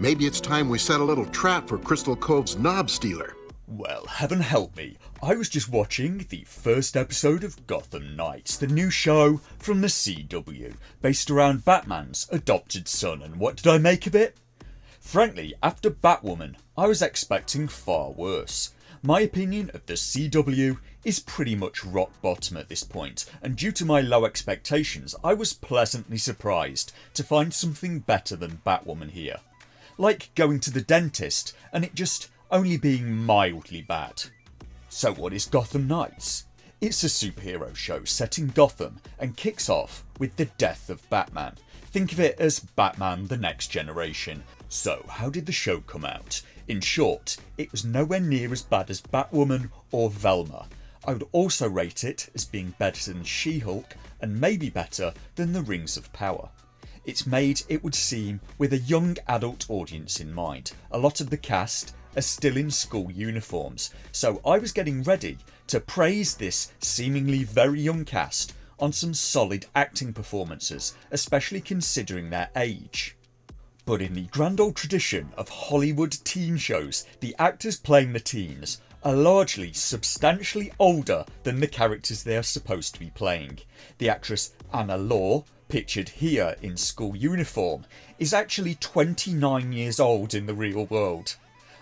Maybe it's time we set a little trap for Crystal Cove's knob stealer. Well, heaven help me, I was just watching the first episode of Gotham Knights, the new show from the CW, based around Batman's adopted son, and what did I make of it? Frankly, after Batwoman, I was expecting far worse. My opinion of the CW is pretty much rock bottom at this point, and due to my low expectations, I was pleasantly surprised to find something better than Batwoman here. Like going to the dentist and it just only being mildly bad. So what is Gotham Knights? It's a superhero show set in Gotham and kicks off with the death of Batman. Think of it as Batman the Next Generation. So how did the show come out? In short, it was nowhere near as bad as Batwoman or Velma. I would also rate it as being better than She Hulk and maybe better than the Rings of Power. It's made, it would seem, with a young adult audience in mind. A lot of the cast are still in school uniforms, so I was getting ready to praise this seemingly very young cast on some solid acting performances, especially considering their age. But in the grand old tradition of Hollywood teen shows, the actors playing the teens are largely substantially older than the characters they are supposed to be playing. The actress Anna Law, pictured here in school uniform, is actually 29 years old in the real world.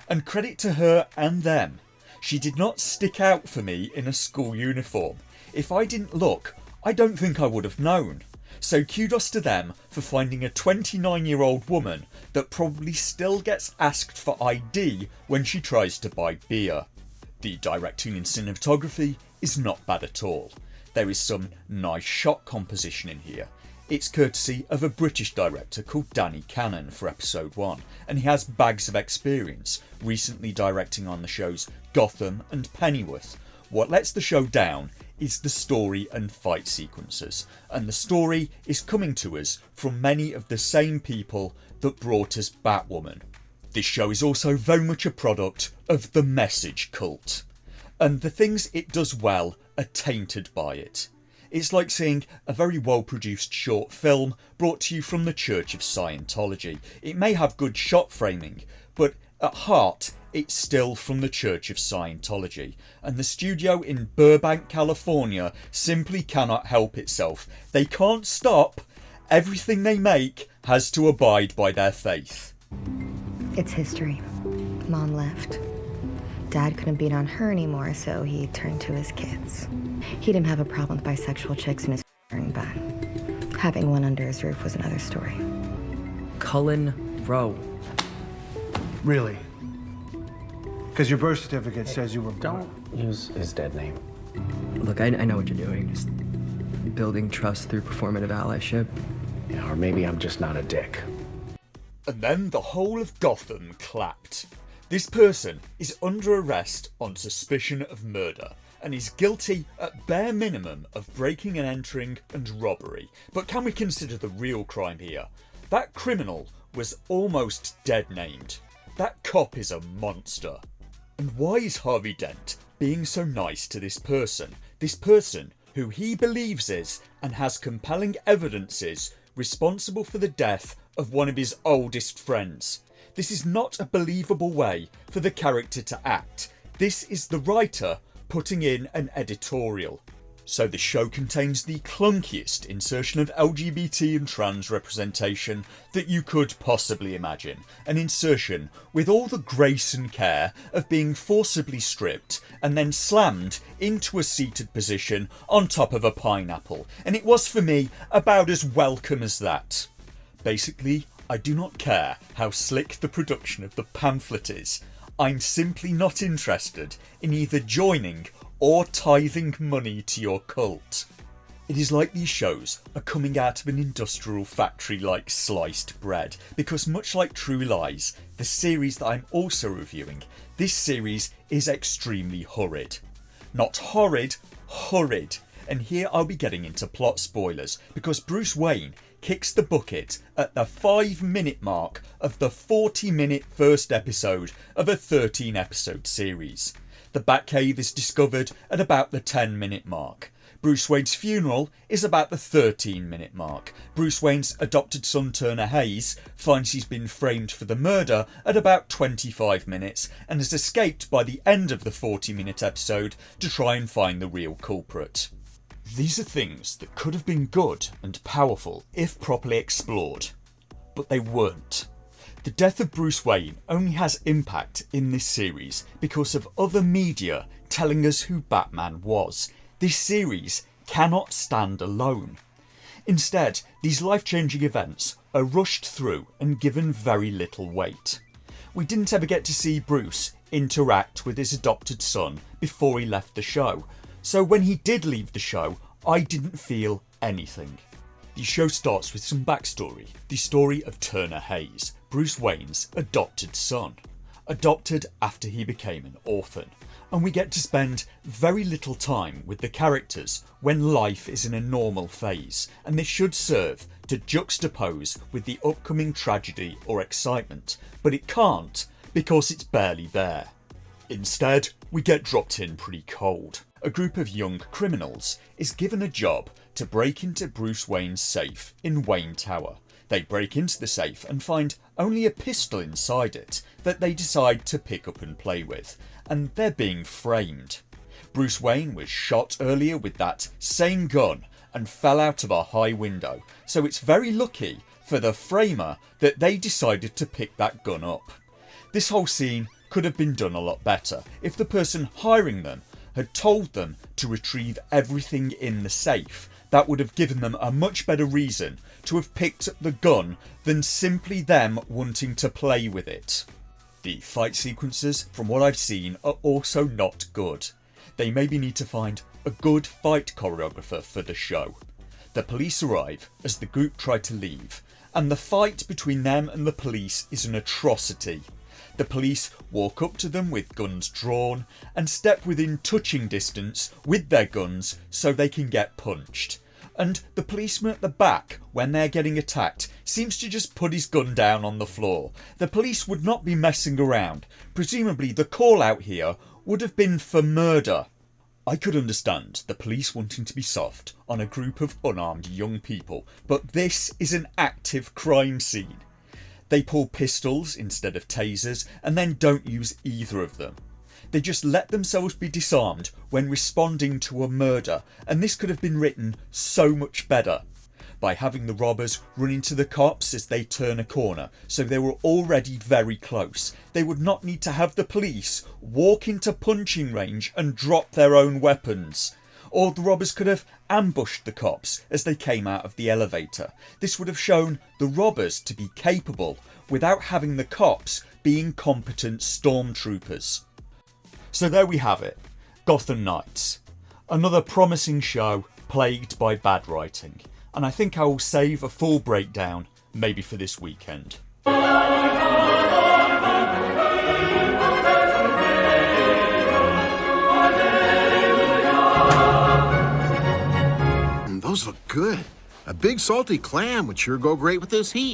And credit to her and them, she did not stick out for me in a school uniform. If I didn't look, I don't think I would have known. So kudos to them for finding a 29-year-old woman that probably still gets asked for ID when she tries to buy beer. The directing and cinematography is not bad at all. There is some nice shot composition in here. It's courtesy of a British director called Danny Cannon for episode 1, and he has bags of experience, recently directing on the shows Gotham and Pennyworth. What lets the show down is the story and fight sequences, and the story is coming to us from many of the same people that brought us Batwoman. This show is also very much a product of the message cult, and the things it does well are tainted by it. It's like seeing a very well produced short film brought to you from the Church of Scientology. It may have good shot framing, but at heart it's still from the Church of Scientology, and the studio in Burbank, California simply cannot help itself. They can't stop. Everything they make has to abide by their faith. It's history. Mom left. Dad couldn't beat on her anymore, so he turned to his kids. He didn't have a problem with bisexual chicks in his but having one under his roof was another story. Cullen Rowe. Really? Because your birth certificate says you were born. Don't use his dead name. Look, I know what you're doing. Just building trust through performative allyship. Yeah, or maybe I'm just not a dick. And then the whole of Gotham clapped. This person is under arrest on suspicion of murder and is guilty at bare minimum of breaking and entering and robbery. But can we consider the real crime here? That criminal was almost dead named. That cop is a monster. And why is Harvey Dent being so nice to this person? This person who he believes is, and has compelling evidences, responsible for the death of one of his oldest friends. This is not a believable way for the character to act. This is the writer putting in an editorial. So the show contains the clunkiest insertion of LGBT and trans representation that you could possibly imagine. An insertion with all the grace and care of being forcibly stripped and then slammed into a seated position on top of a pineapple. And it was, for me, about as welcome as that. Basically, I do not care how slick the production of the pamphlet is. I'm simply not interested in either joining or tithing money to your cult. It is like these shows are coming out of an industrial factory like sliced bread, because much like True Lies, the series that I'm also reviewing, this series is extremely horrid. Not horrid, horrid. And here I'll be getting into plot spoilers, because Bruce Wayne kicks the bucket at the 5-minute mark of the 40-minute first episode of a 13-episode series. The Batcave is discovered at about the 10-minute mark. Bruce Wayne's funeral is about the 13-minute mark. Bruce Wayne's adopted son Turner Hayes finds he's been framed for the murder at about 25 minutes and has escaped by the end of the 40-minute episode to try and find the real culprit. These are things that could have been good and powerful if properly explored, but they weren't. The death of Bruce Wayne only has impact in this series because of other media telling us who Batman was. This series cannot stand alone. Instead, these life-changing events are rushed through and given very little weight. We didn't ever get to see Bruce interact with his adopted son before he left the show, so when he did leave the show, I didn't feel anything. The show starts with some backstory, the story of Turner Hayes, Bruce Wayne's adopted son, adopted after he became an orphan, and we get to spend very little time with the characters when life is in a normal phase, and this should serve to juxtapose with the upcoming tragedy or excitement, but it can't because it's barely there. Instead, we get dropped in pretty cold. A group of young criminals is given a job to break into Bruce Wayne's safe in Wayne Tower. They break into the safe and find only a pistol inside it that they decide to pick up and play with, and they're being framed. Bruce Wayne was shot earlier with that same gun and fell out of a high window, so it's very lucky for the framer that they decided to pick that gun up. This whole scene could have been done a lot better if the person hiring them had told them to retrieve everything in the safe. That would have given them a much better reason to have picked up the gun than simply them wanting to play with it. The fight sequences, from what I've seen, are also not good. They maybe need to find a good fight choreographer for the show. The police arrive as the group try to leave, and the fight between them and the police is an atrocity. The police walk up to them with guns drawn and step within touching distance with their guns so they can get punched. And the policeman at the back, when they're getting attacked, seems to just put his gun down on the floor. The police would not be messing around. Presumably the call out here would have been for murder. I could understand the police wanting to be soft on a group of unarmed young people, but this is an active crime scene. They pull pistols instead of tasers and then don't use either of them. They just let themselves be disarmed when responding to a murder, and this could have been written so much better by having the robbers run into the cops as they turn a corner, so they were already very close. They would not need to have the police walk into punching range and drop their own weapons. Or the robbers could have ambushed the cops as they came out of the elevator. This would have shown the robbers to be capable without having the cops being competent stormtroopers. So there we have it, Gotham Knights. Another promising show plagued by bad writing, and I think I will save a full breakdown maybe for this weekend. Those look good. A big salty clam would sure go great with this heat.